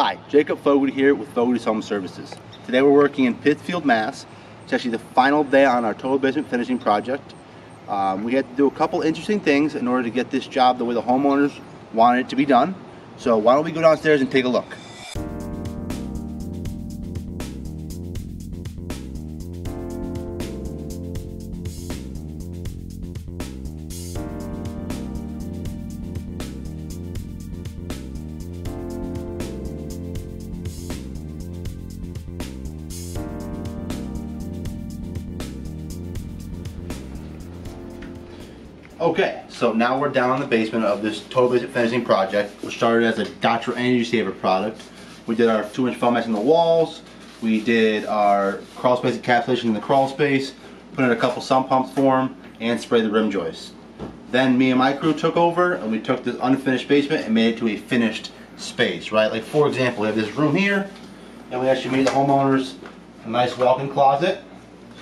Hi, Jacob Fogarty here with Fogarty's Home Services. Today we're working in Pittsfield, Mass. It's actually the final day on our total basement finishing project. We had to do a couple interesting things in order to get this job the way the homeowners wanted it to be done. So why don't we go downstairs and take a look. Okay, so now we're down in the basement of this total basement finishing project, which started as a Dr. Energy Saver product. We did our 2-inch foam mats in the walls. We did our crawl space encapsulation in the crawl space, put in a couple sump pumps for them, and sprayed the rim joists. Then me and my crew took over, and we took this unfinished basement and made it to a finished space, right? Like for example, we have this room here, and we actually made the homeowners a nice walk-in closet,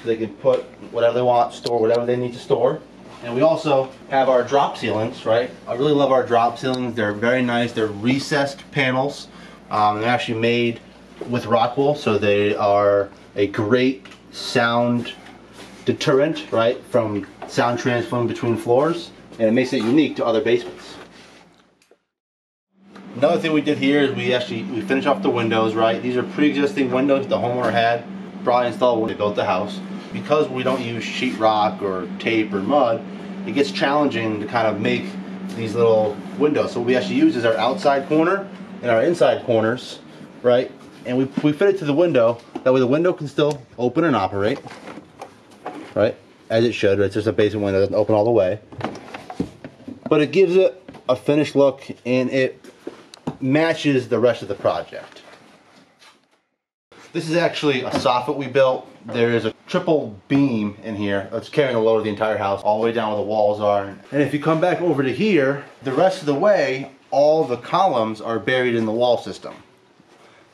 so they can put whatever they want, store whatever they need to store. And we also have our drop ceilings, right? I really love our drop ceilings. They're very nice. They're recessed panels. They're actually made with rock wool, so they are a great sound deterrent, right, from sound transferring between floors, and it makes it unique to other basements. Another thing we did here is we finished off the windows, right? These are pre-existing windows the homeowner had probably installed when they built the house. Because we don't use sheetrock or tape or mud, it gets challenging to kind of make these little windows. So what we actually use is our outside corner and our inside corners, right? And we fit it to the window. That way the window can still open and operate, right? As it should. It's just a basement window, it doesn't open all the way. But it gives it a finished look and it matches the rest of the project. This is actually a soffit we built. There is a triple beam in here that's carrying the load of the entire house all the way down where the walls are. And if you come back over to here, the rest of the way, all the columns are buried in the wall system.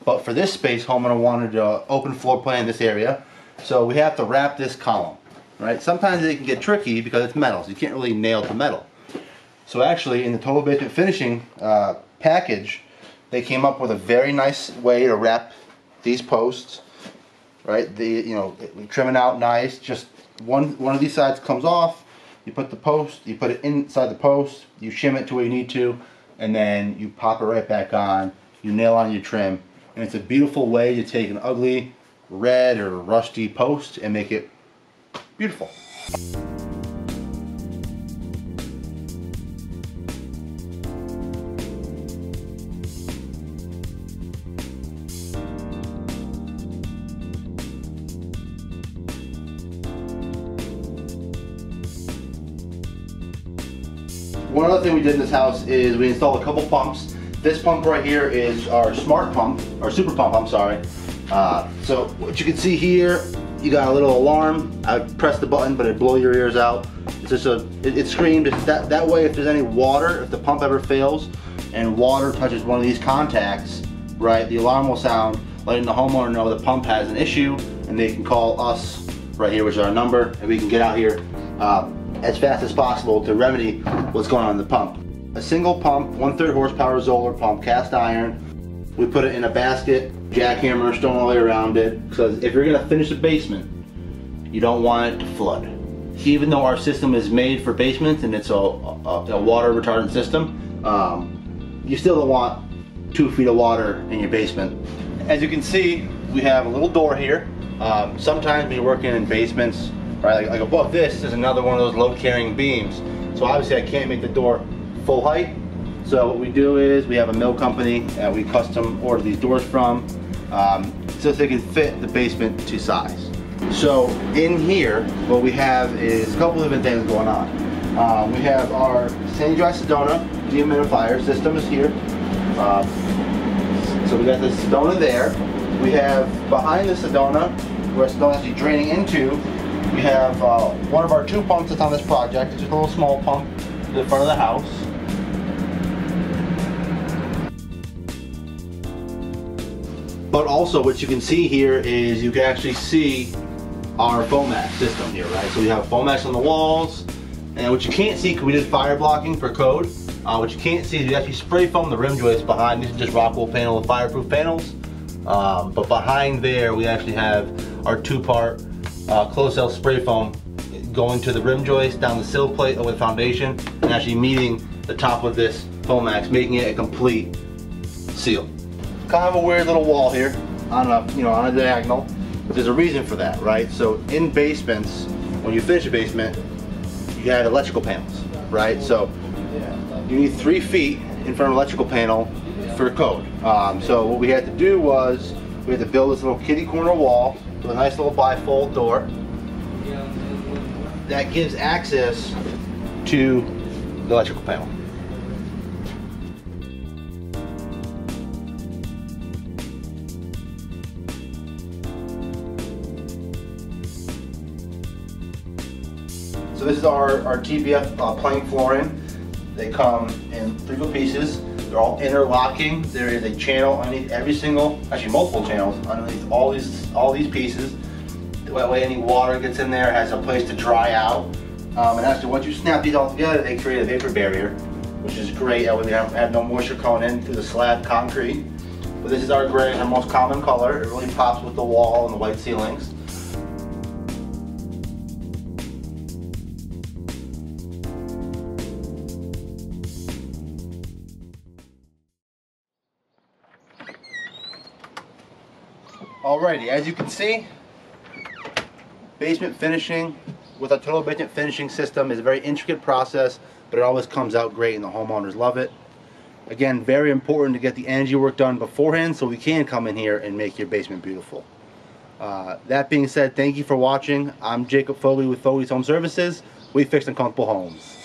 But for this space, homeowner wanted to open floor plan in this area, so we have to wrap this column, right? Sometimes it can get tricky because it's metal, so you can't really nail it to metal. So actually, in the total basement finishing package, they came up with a very nice way to wrap these posts, right? We trim it out nice. Just one of these sides comes off. You put the post, you put it inside the post, you shim it to where you need to, and then you pop it right back on. You nail on your trim, and it's a beautiful way to take an ugly red or rusty post and make it beautiful. One other thing we did in this house is we installed a couple pumps. This pump right here is our smart pump, or super pump, I'm sorry. So what you can see here, you got a little alarm. I pressed the button, but it blow your ears out. It's just it screamed. That way, if there's any water, if the pump ever fails and water touches one of these contacts, right, the alarm will sound, letting the homeowner know the pump has an issue, and they can call us right here, which is our number, and we can get out here as fast as possible to remedy what's going on in the pump. A single pump, 1/3 horsepower Zoller pump, cast iron. We put it in a basket, jackhammer, stone all the way around it, because if you're gonna finish a basement, you don't want it to flood. Even though our system is made for basements and it's a water retardant system, you still don't want 2 feet of water in your basement. As you can see, we have a little door here. Sometimes we're working in basements, right, like above this is another one of those load carrying beams. So obviously I can't make the door full height. So what we do is we have a mill company that we custom order these doors from, so they can fit the basement to size. So in here, what we have is a couple different things going on. We have our sandy dry Sedona dehumidifier system is here. So we got the Sedona there. We have behind the Sedona, where Sedona is actually draining into, we have one of our 2 pumps that's on this project. It's just a little small pump to the front of the house. But also what you can see here is you can actually see our foam mat system here, right? So we have foam mats on the walls, and what you can't see, because we did fire blocking for code, What you can't see is we actually spray foam the rim joist behind. These are just rock wool panel with fireproof panels. But behind there we actually have our 2-part closed cell spray foam going to the rim joist, down the sill plate over the foundation, and actually meeting the top of this Fomax, making it a complete seal. Kind of a weird little wall here on a diagonal, but there's a reason for that, right? So in basements, when you finish a basement, you have electrical panels, right? So you need 3 feet in front of an electrical panel for code. So what we had to do was we had to build this little kitty corner wall with a nice little bifold door that gives access to the electrical panel. So this is our TPF plank flooring. They come in 3 pieces. They're all interlocking. There is a channel underneath every single, actually multiple channels underneath all these pieces. That way any water gets in there, has a place to dry out. And actually once you snap these all together, they create a vapor barrier, which is great. That way we have no moisture coming in through the slab concrete. But this is our gray, our most common color. It really pops with the wall and the white ceilings. Alrighty, as you can see, basement finishing with a total basement finishing system is a very intricate process, but it always comes out great and the homeowners love it. Again, very important to get the energy work done beforehand so we can come in here and make your basement beautiful. That being said, thank you for watching. I'm Jacob Fogarty with Fogarty's Home Services. We fix uncomfortable homes.